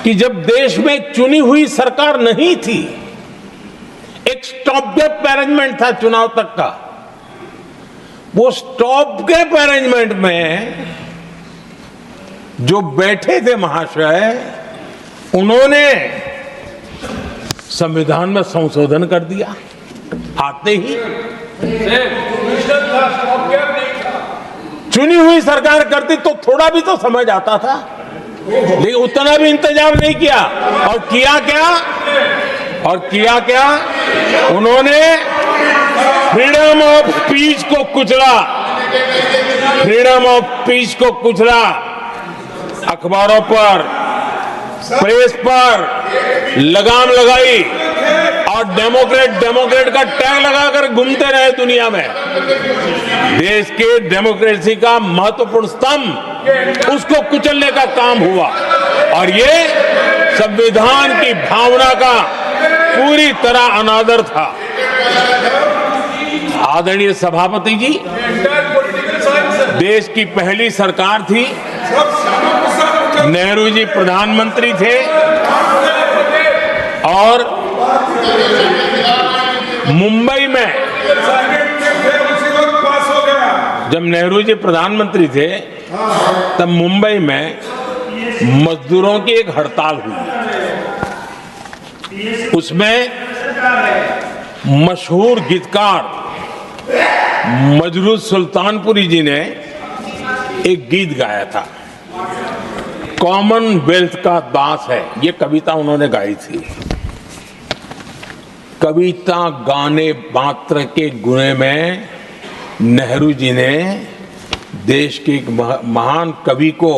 कि जब देश में चुनी हुई सरकार नहीं थी, एक स्टॉप गैप अरेंजमेंट था चुनाव तक का, वो स्टॉप गैप अरेंजमेंट में जो बैठे थे महाशय, उन्होंने संविधान में संशोधन कर दिया आते ही। चुनी हुई सरकार करती तो थोड़ा भी तो समझ आता था, लेकिन उतना भी इंतजाम नहीं किया। और किया क्या उन्होंने फ्रीडम ऑफ स्पीच को कुचला, अखबारों पर, प्रेस पर लगाम लगाई और डेमोक्रेट का टैग लगाकर घूमते रहे दुनिया में। देश के डेमोक्रेसी का महत्वपूर्ण स्तंभ, उसको कुचलने का काम हुआ और ये संविधान की भावना का पूरी तरह अनादर था। आदरणीय सभापति जी, देश की पहली सरकार थी, नेहरू जी प्रधानमंत्री थे और मुंबई में जब नेहरू जी प्रधानमंत्री थे तब मुंबई में मजदूरों की एक हड़ताल हुई। उसमें मशहूर गीतकार मजरूह सुल्तानपुरी जी ने एक गीत गाया था, कॉमनवेल्थ का दास है, ये कविता उन्होंने गाई थी। कविता गाने मात्र के गुणे में नेहरू जी ने देश के एक महान कवि को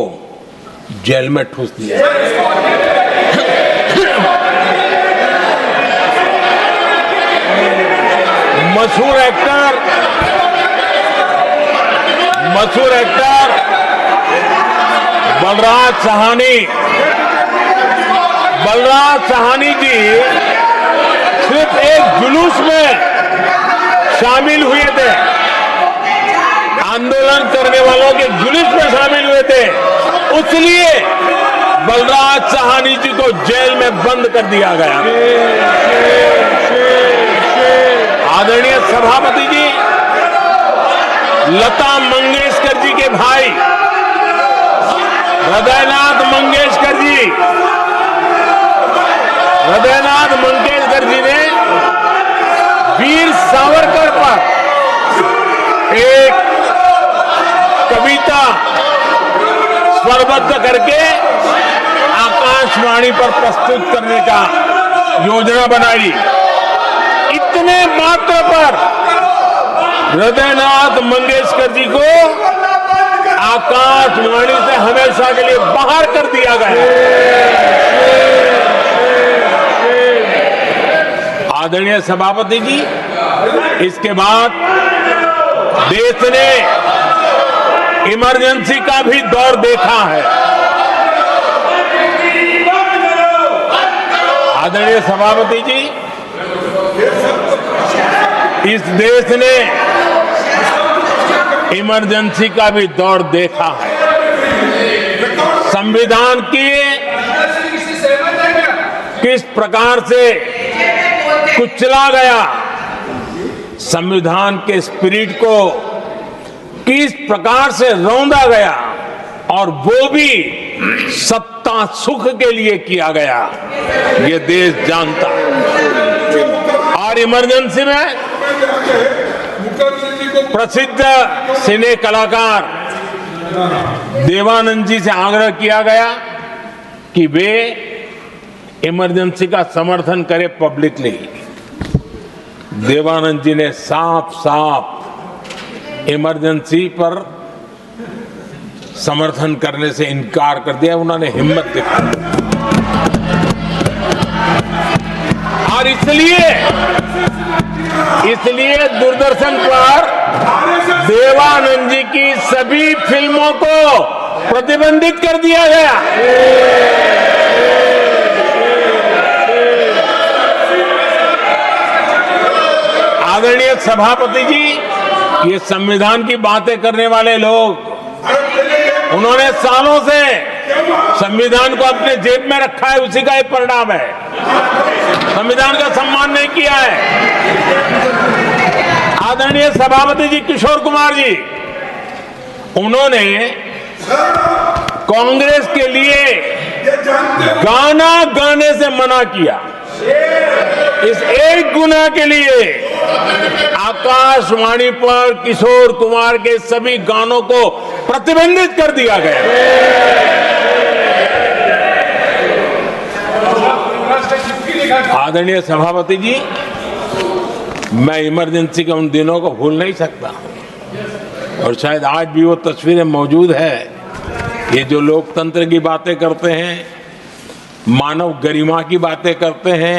जेल में ठूस दिया। मशहूर एक्टर बलराज साहनी जी सिर्फ एक जुलूस में शामिल हुए थे, आंदोलन करने वालों के जुलूस में शामिल हुए थे, इसलिए बलराज साहनी जी को जेल में बंद कर दिया गया। आदरणीय सभापति जी, लता मंगेशकर जी के भाई हृदयनाथ मंगेशकर जी ने वीर सावरकर पर एक कविता स्वरबद्ध करके आकाशवाणी पर प्रस्तुत करने का योजना बनाई। इतने मात्र पर हृदयनाथ मंगेशकर जी को आकाशवाणी से हमेशा के लिए बाहर कर दिया गया। आदरणीय सभापति जी, इसके बाद देश ने इमरजेंसी का भी दौर देखा है। आदरणीय सभापति जी, इस देश ने इमरजेंसी का भी दौर देखा है। संविधान की किस प्रकार से कुचला गया, संविधान के स्पिरिट को किस प्रकार से रौंदा गया, और वो भी सत्ता सुख के लिए किया गया, ये देश जानता है। और इमरजेंसी में प्रसिद्ध सिने कलाकार देवानंद जी से आग्रह किया गया कि वे इमरजेंसी का समर्थन करें पब्लिकली। देवानंद जी ने साफ इमरजेंसी पर समर्थन करने से इनकार कर दिया। उन्होंने हिम्मत दिखाई और इसलिए दूरदर्शन पर देवानंद जी की सभी फिल्मों को प्रतिबंधित कर दिया गया। आदरणीय सभापति जी, ये संविधान की बातें करने वाले लोग, उन्होंने सालों से संविधान को अपने जेब में रखा है, उसी का एक परिणाम है। संविधान का सम्मान नहीं किया है। आदरणीय सभापति जी किशोर कुमार जी, उन्होंने कांग्रेस के लिए गाना गाने से मना किया। इस एक गुना के लिए आकाशवाणी पर किशोर कुमार के सभी गानों को प्रतिबंधित कर दिया गया। आदरणीय सभापति जी, मैं इमरजेंसी के उन दिनों को भूल नहीं सकता और शायद आज भी वो तस्वीरें मौजूद है। ये जो लोकतंत्र की बातें करते हैं, मानव गरिमा की बातें करते हैं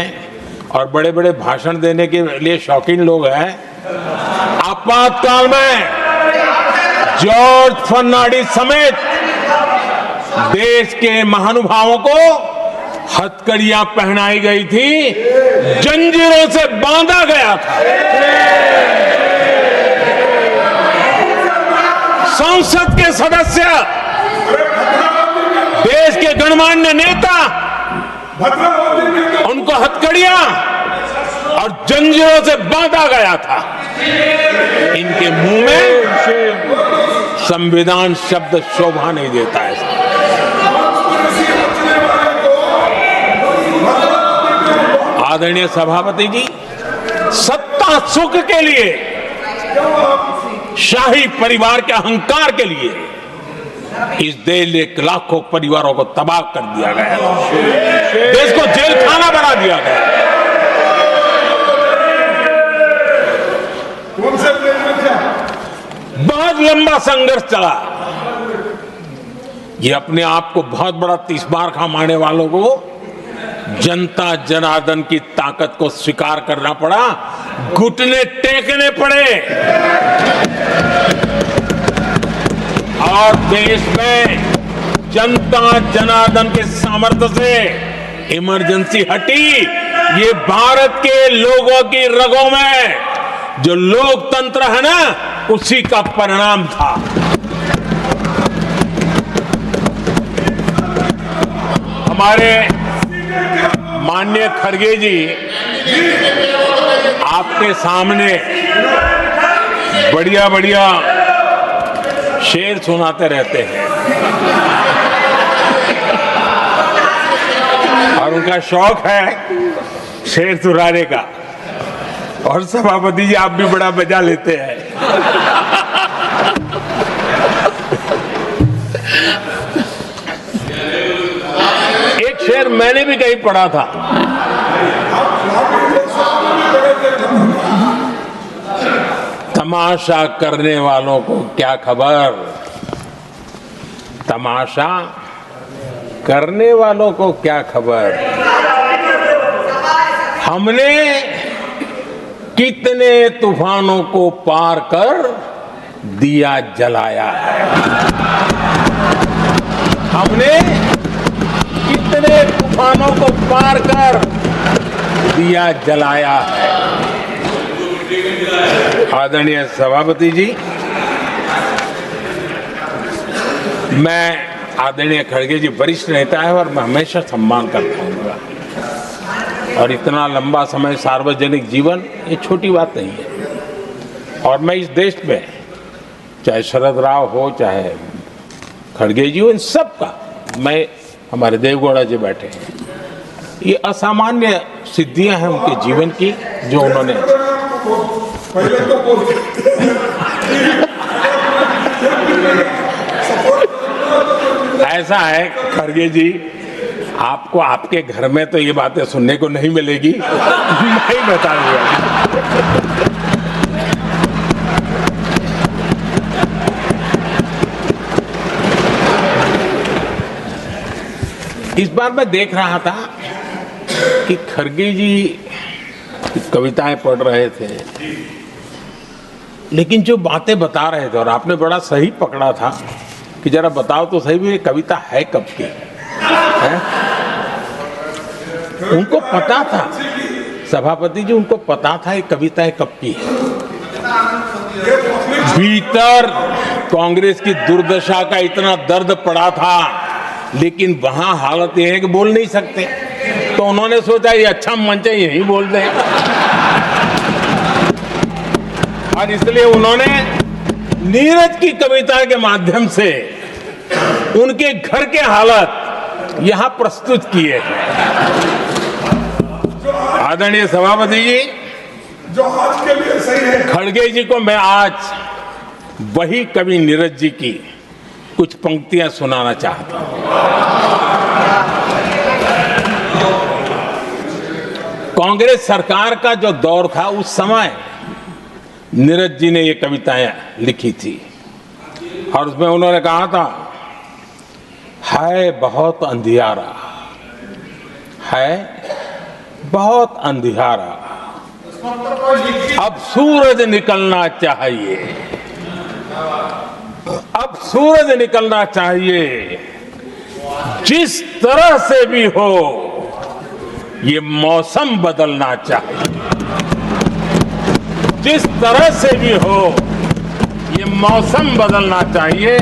और बड़े बड़े भाषण देने के लिए शौकीन लोग हैं, आपातकाल में जॉर्ज फर्नांडिस समेत देश के महानुभावों को हथकड़ियां पहनाई गई थी, जंजीरों से बांधा गया था। संसद के सदस्य, देश के गणमान्य नेता, उनको हथकड़ियां और जंजीरों से बांधा गया था। इनके मुंह में संविधान शब्द शोभा नहीं देता है। आदरणीय सभापति जी, सत्ता सुख के लिए, शाही परिवार के अहंकार के लिए इस देश के लाखों परिवारों को तबाह कर दिया गया, देश को जेल खाना बना दिया गया। बहुत लंबा संघर्ष चला। ये अपने आप को बहुत बड़ा तीसमार मारने वालों को जनता जनार्दन की ताकत को स्वीकार करना पड़ा, घुटने टेकने पड़े और देश में जनता जनार्दन के सामर्थ्य से इमरजेंसी हटी। ये भारत के लोगों की रगों में जो लोकतंत्र है ना, उसी का परिणाम था। हमारे माननीय खड़गे जी आपके सामने बढ़िया बढ़िया शेर सुनाते रहते हैं और उनका शौक है शेर सुनाने का, और सभापति जी आप भी बड़ा मजा लेते हैं। एक शेर मैंने भी कहीं पढ़ा था, तमाशा करने वालों को क्या खबर, तमाशा करने वालों को क्या खबर, हमने कितने तूफानों को पार कर दिया जलाया है, हमने कितने तूफानों को पार कर दिया जलाया है। आदरणीय सभापति जी, मैं आदरणीय खड़गे जी वरिष्ठ नेता है और मैं हमेशा सम्मान करता हूँ, और इतना लंबा समय सार्वजनिक जीवन ये छोटी बात नहीं है। और मैं इस देश में चाहे शरद राव हो चाहे खड़गे जी हो, इन सब का, मैं हमारे देवगौड़ा जी बैठे हैं, ये असामान्य सिद्धियां हैं उनके जीवन की जो उन्होंने ऐसा है खड़गे जी, आपको आपके घर में तो ये बातें सुनने को नहीं मिलेगी, नहीं बता दूंगा। इस बार मैं देख रहा था कि खड़गे जी कविताएं पढ़ रहे थे, लेकिन जो बातें बता रहे थे, और आपने बड़ा सही पकड़ा था कि जरा बताओ तो सही भी ये कविता है कब की है? उनको पता था, सभापति जी उनको पता था ये कविता कब की है। भीतर कांग्रेस की दुर्दशा का इतना दर्द पड़ा था लेकिन वहां हालत यह है कि बोल नहीं सकते, तो उन्होंने सोचा ये अच्छा मंच है, यही बोल दें। और इसलिए उन्होंने नीरज की कविता के माध्यम से उनके घर के हालात यहां प्रस्तुत किए हैं। आदरणीय सभापति जी, जो आज के लिए सही है, खड़गे जी को मैं आज वही कवि नीरज जी की कुछ पंक्तियां सुनाना चाहता हूं। कांग्रेस सरकार का जो दौर था उस समय नीरज जी ने ये कविताएं लिखी थी और उसमें उन्होंने कहा था, है बहुत अंधियारा, है बहुत अंधियारा, अब सूरज निकलना चाहिए, अब सूरज निकलना चाहिए, जिस तरह से भी हो ये मौसम बदलना चाहिए, जिस तरह से भी हो ये मौसम बदलना चाहिए।